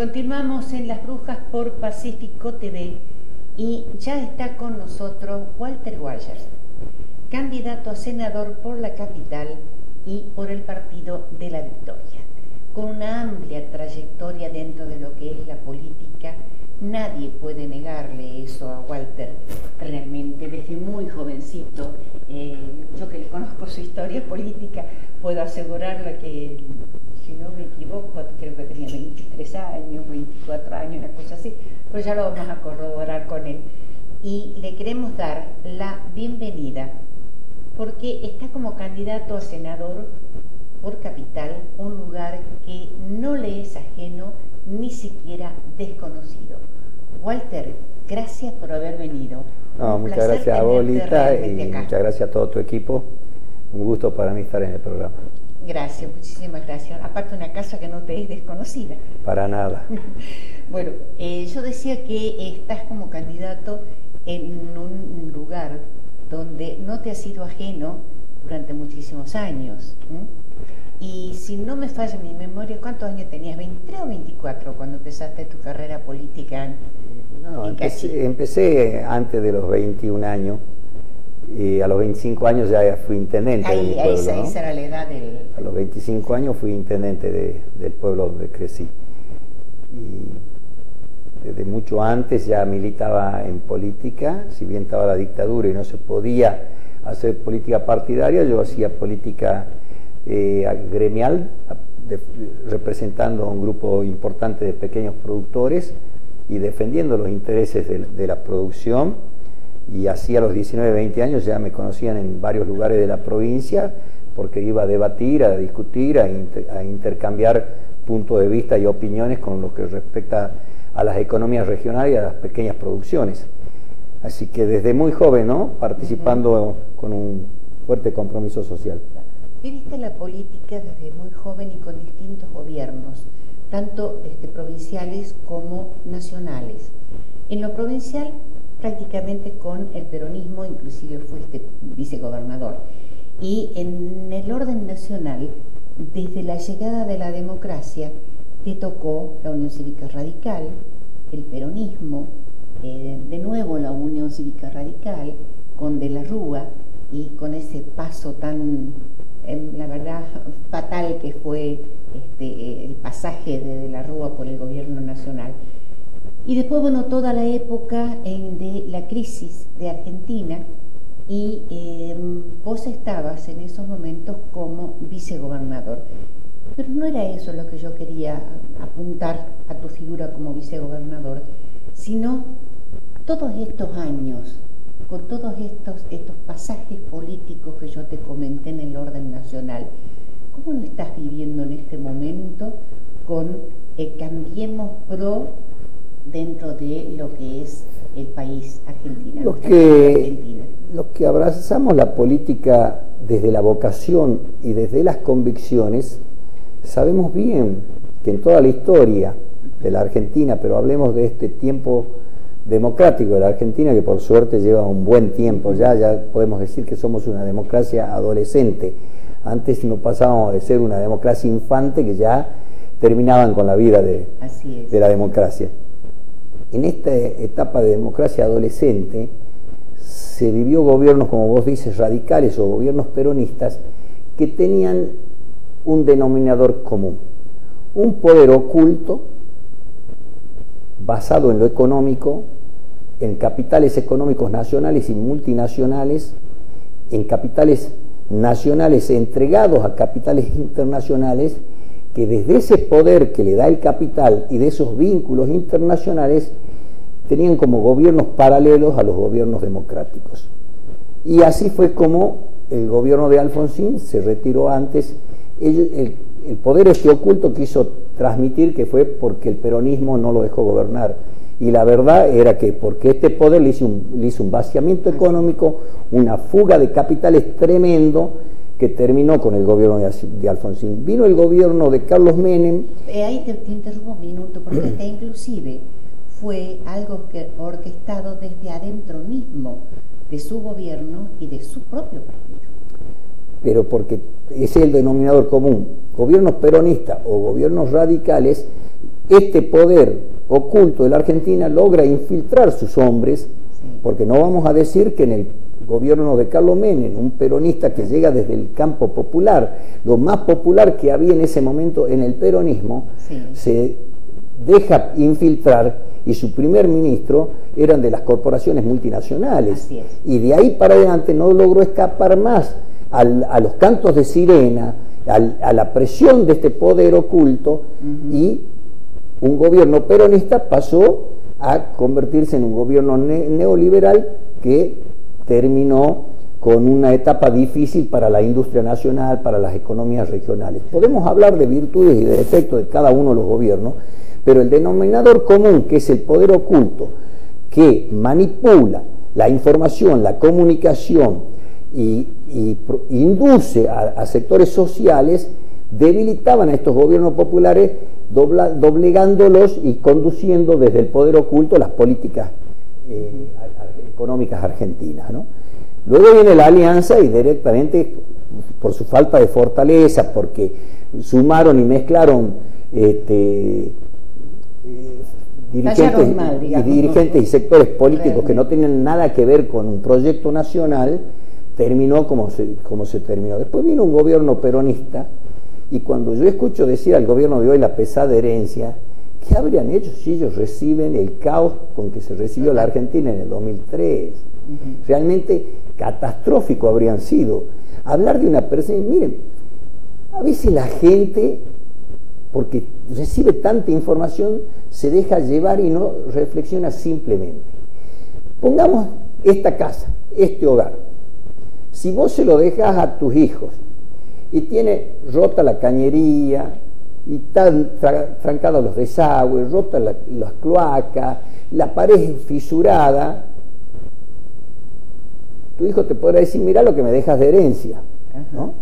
Continuamos en Las Brujas por Pacífico TV y ya está con nosotros Walter Wallers, candidato a senador por la capital y por el Partido de la Victoria. Con una amplia trayectoria dentro de lo que es la política, nadie puede negarle eso a Walter. Realmente desde muy jovencito, yo que le conozco su historia política, puedo asegurarle que, si no me equivoco, creo que tenía 23 años, 24 años, una cosa así, pero ya lo vamos a corroborar con él. Y le queremos dar la bienvenida porque está como candidato a senador por capital, un lugar que no le es ajeno ni siquiera desconocido. Walter, gracias por haber venido. No, muchas gracias a vos, Lita, y muchas gracias a todo tu equipo. Un gusto para mí estar en el programa. Gracias, muchísimas gracias. Aparte, una casa que no te es desconocida. Para nada. Bueno, yo decía que estás como candidato en un lugar donde no te ha sido ajeno durante muchísimos años. Y si no me falla mi memoria, ¿cuántos años tenías? ¿23 o 24 cuando empezaste tu carrera política? No, empecé antes de los 21 años. Y a los 25 años ya fui intendente de mi pueblo, esa era la edad del... A los 25 años fui intendente del pueblo donde crecí. Y desde mucho antes ya militaba en política, si bien estaba la dictadura y no se podía hacer política partidaria, yo hacía política gremial, representando a un grupo importante de pequeños productores y defendiendo los intereses de la producción. Y así a los 19, 20 años ya me conocían en varios lugares de la provincia porque iba a debatir, a discutir, a intercambiar puntos de vista y opiniones con lo que respecta a las economías regionales y a las pequeñas producciones. Así que desde muy joven, ¿no? Participando con un fuerte compromiso social. Viviste la política desde muy joven y con distintos gobiernos, tanto provinciales como nacionales. En lo provincial, prácticamente con el peronismo, inclusive fuiste vicegobernador. Y en el orden nacional, desde la llegada de la democracia, te tocó la Unión Cívica Radical, el peronismo, de nuevo la Unión Cívica Radical, con De la Rúa, y con ese paso tan, la verdad, fatal que fue el pasaje de la Rúa por el gobierno nacional. Y después, bueno, toda la época de la crisis de Argentina, y vos estabas en esos momentos como vicegobernador. Pero no era eso lo que yo quería apuntar a tu figura como vicegobernador, sino todos estos años, con todos estos pasajes políticos que yo te comenté en el orden nacional. ¿Cómo lo estás viviendo en este momento con Cambiemos Pro dentro de lo que es el país Argentina? Los que abrazamos la política desde la vocación y desde las convicciones, sabemos bien que en toda la historia de la Argentina, pero hablemos de este tiempo democrático de la Argentina, que por suerte lleva un buen tiempo, ya podemos decir que somos una democracia adolescente. Antes no pasábamos de ser una democracia infante que ya terminaban con la vida de la democracia. En esta etapa de democracia adolescente se vivió gobiernos, como vos dices, radicales o gobiernos peronistas que tenían un denominador común, un poder oculto basado en lo económico, en capitales económicos nacionales y multinacionales, en capitales nacionales entregados a capitales internacionales, que desde ese poder que le da el capital y de esos vínculos internacionales tenían como gobiernos paralelos a los gobiernos democráticos. Y así fue como el gobierno de Alfonsín se retiró antes. El poder oculto quiso transmitir que fue porque el peronismo no lo dejó gobernar. Y la verdad era que porque este poder le hizo un vaciamiento económico, una fuga de capitales tremendo, que terminó con el gobierno de Alfonsín. Vino el gobierno de Carlos Menem. Ahí te interrumpo un minuto, porque inclusive fue algo que orquestado desde adentro mismo de su gobierno y de su propio partido. Pero porque ese es el denominador común. Gobiernos peronistas o gobiernos radicales este poder oculto de la Argentina logra infiltrar sus hombres, porque no vamos a decir que en el gobierno de Carlos Menem, un peronista que llega desde el campo popular, lo más popular que había en ese momento en el peronismo, se deja infiltrar y su primer ministro eran de las corporaciones multinacionales. Y de ahí para adelante no logró escapar más a los cantos de sirena, a la presión de este poder oculto, y un gobierno peronista pasó a convertirse en un gobierno neoliberal que terminó con una etapa difícil para la industria nacional, para las economías regionales. Podemos hablar de virtudes y de defectos de cada uno de los gobiernos, pero el denominador común, que es el poder oculto, que manipula la información, la comunicación y induce a sectores sociales, debilitaban a estos gobiernos populares, doblegándolos y conduciendo desde el poder oculto las políticas económicas argentinas, ¿no? Luego viene la alianza y directamente por su falta de fortaleza, porque sumaron y mezclaron dirigentes y sectores políticos que no tenían nada que ver con un proyecto nacional, terminó como se terminó. Después vino un gobierno peronista, y cuando yo escucho decir al gobierno de hoy la pesada herencia, ¿qué habrían hecho si ellos reciben el caos con que se recibió la Argentina en el 2003? Realmente catastrófico habrían sido. Hablar de una persona, miren, a veces la gente, porque recibe tanta información, se deja llevar y no reflexiona simplemente. Pongamos esta casa, este hogar. Si vos se lo dejas a tus hijos y tiene rota la cañería, y están trancados los desagües, rota las cloacas, la pared fisurada, tu hijo te podrá decir, mirá lo que me dejas de herencia, ¿no?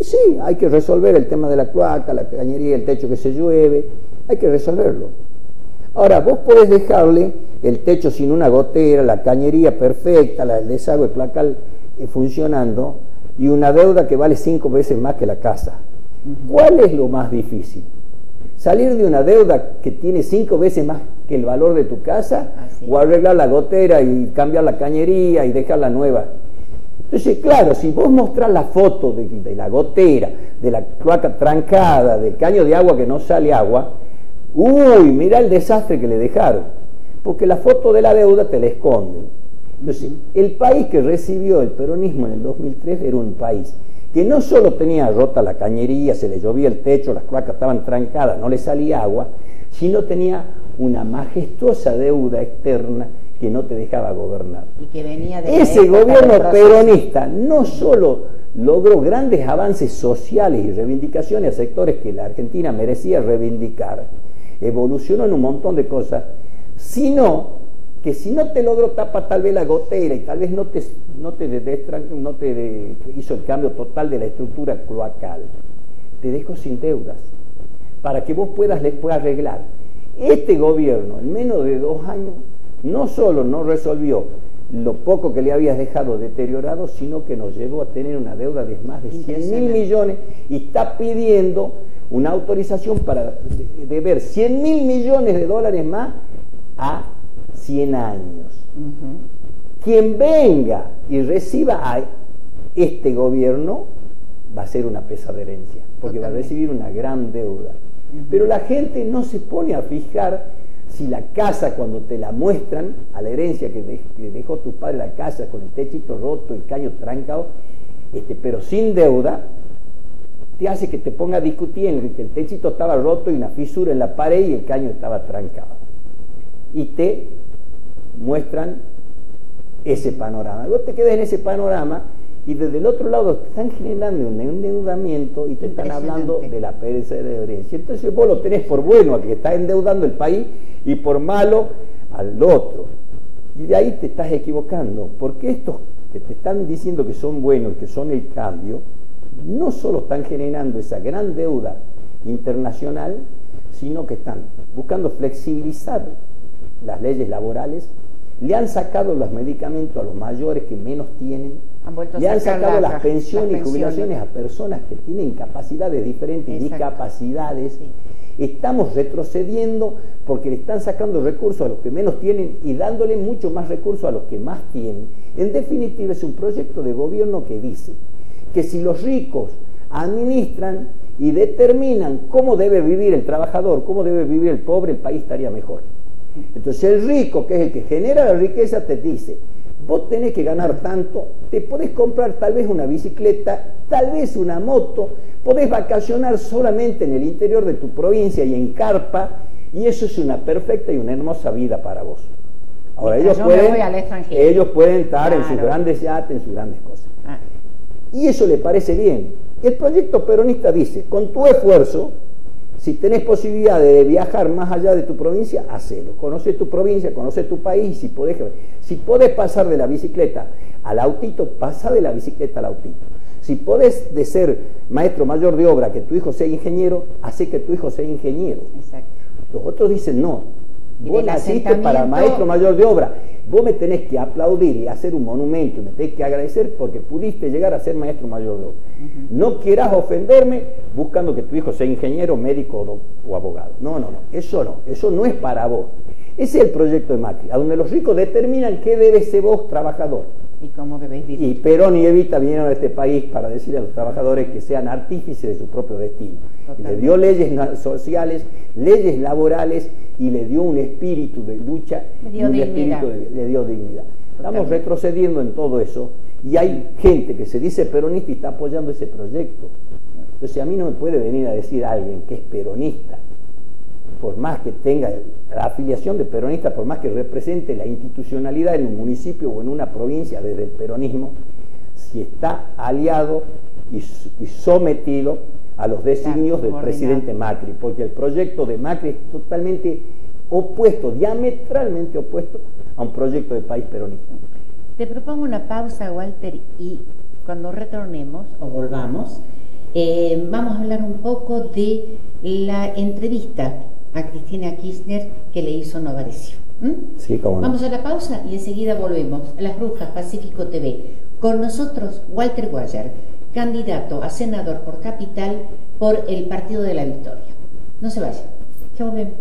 Y sí, hay que resolver el tema de la cloaca, la cañería, el techo que se llueve, hay que resolverlo. Ahora, vos podés dejarle el techo sin una gotera, la cañería perfecta, el desagüe placal funcionando, y una deuda que vale 5 veces más que la casa. ¿Cuál es lo más difícil? ¿Salir de una deuda que tiene 5 veces más que el valor de tu casa? ¿O arreglar la gotera y cambiar la cañería y dejarla nueva? Entonces, claro, si vos mostrás la foto de la gotera, de la cloaca trancada, del caño de agua que no sale agua, uy, mirá el desastre que le dejaron, porque la foto de la deuda te la esconden. Entonces, el país que recibió el peronismo en el 2003 era un país que no solo tenía rota la cañería, se le llovía el techo, las cloacas estaban trancadas, no le salía agua, sino tenía una majestuosa deuda externa que no te dejaba gobernar. Y que venía de ese gobierno peronista no solo logró grandes avances sociales y reivindicaciones a sectores que la Argentina merecía reivindicar, evolucionó en un montón de cosas, sino que si no te logró tapar tal vez la gotera y tal vez no te hizo el cambio total de la estructura cloacal, te dejó sin deudas para que vos puedas arreglar. Este gobierno en menos de 2 años no solo no resolvió lo poco que le habías dejado deteriorado, sino que nos llevó a tener una deuda de más de 100.000 millones y está pidiendo una autorización para deber 100.000 millones de dólares más a 100 años. Quien venga y reciba a este gobierno va a ser una pesada herencia, porque va a recibir una gran deuda. Pero la gente no se pone a fijar si la casa, cuando te la muestran, a la herencia que dejó tu padre, la casa con el techito roto, el caño trancado, pero sin deuda, te hace que te ponga a discutir en que el techito estaba roto y una fisura en la pared y el caño estaba trancado. Y te muestran ese panorama. Vos te quedas en ese panorama y desde el otro lado te están generando un endeudamiento y te están hablando de la pereza de herencia. Entonces vos lo tenés por bueno al que está endeudando el país y por malo al otro. Y de ahí te estás equivocando, porque estos que te están diciendo que son buenos y que son el cambio, no solo están generando esa gran deuda internacional, sino que están buscando flexibilizar las leyes laborales, le han sacado los medicamentos a los mayores que menos tienen, le han sacado las pensiones y jubilaciones a personas que tienen capacidades diferentes, discapacidades, Estamos retrocediendo porque le están sacando recursos a los que menos tienen y dándole mucho más recursos a los que más tienen. En definitiva, es un proyecto de gobierno que dice que si los ricos administran y determinan cómo debe vivir el trabajador, cómo debe vivir el pobre, el país estaría mejor. Entonces el rico, que es el que genera la riqueza, te dice: vos tenés que ganar tanto, te podés comprar tal vez una bicicleta, tal vez una moto, podés vacacionar solamente en el interior de tu provincia y en carpa, y eso es una perfecta y una hermosa vida para vos. Ahora, ellos pueden estar en sus grandes yates, en sus grandes cosas. Y eso le parece bien. El proyecto peronista dice: con tu esfuerzo, si tenés posibilidad de viajar más allá de tu provincia, hacelo. Conoce tu provincia, conoce tu país. Si podés pasar de la bicicleta al autito, pasa de la bicicleta al autito. Si podés de ser maestro mayor de obra, que tu hijo sea ingeniero, hace que tu hijo sea ingeniero. Exacto. Los otros dicen: no, vos naciste para maestro mayor de obra. Vos me tenés que aplaudir y hacer un monumento y me tenés que agradecer porque pudiste llegar a ser maestro mayor de obra. No quieras ofenderme buscando que tu hijo sea ingeniero, médico o abogado. No, eso no es para vos. Ese es el proyecto de Macri, a donde los ricos determinan qué debes ser vos, trabajador. Y cómo debéis vivir. Y Perón y Evita vinieron a este país para decirle a los trabajadores que sean artífices de su propio destino. Y le dio leyes sociales, leyes laborales, y le dio un espíritu de lucha, le dio dignidad. Estamos retrocediendo en todo eso, y hay gente que se dice peronista y está apoyando ese proyecto. Entonces a mí no me puede venir a decir alguien que es peronista, por más que tenga la afiliación de peronista, por más que represente la institucionalidad en un municipio o en una provincia desde el peronismo, si está aliado y sometido a los designios del presidente Macri, porque el proyecto de Macri es totalmente opuesto, diametralmente opuesto a un proyecto de país peronista. Te propongo una pausa, Walter, y cuando retornemos o volvamos, vamos a hablar un poco de la entrevista a Cristina Kirchner que le hizo Novarecio. Sí, cómo no. Vamos a la pausa y enseguida volvemos a Las Brujas Pacífico TV. Con nosotros, Walter Guayar, candidato a senador por Capital por el Partido de la Victoria. No se vayan, ya volvemos.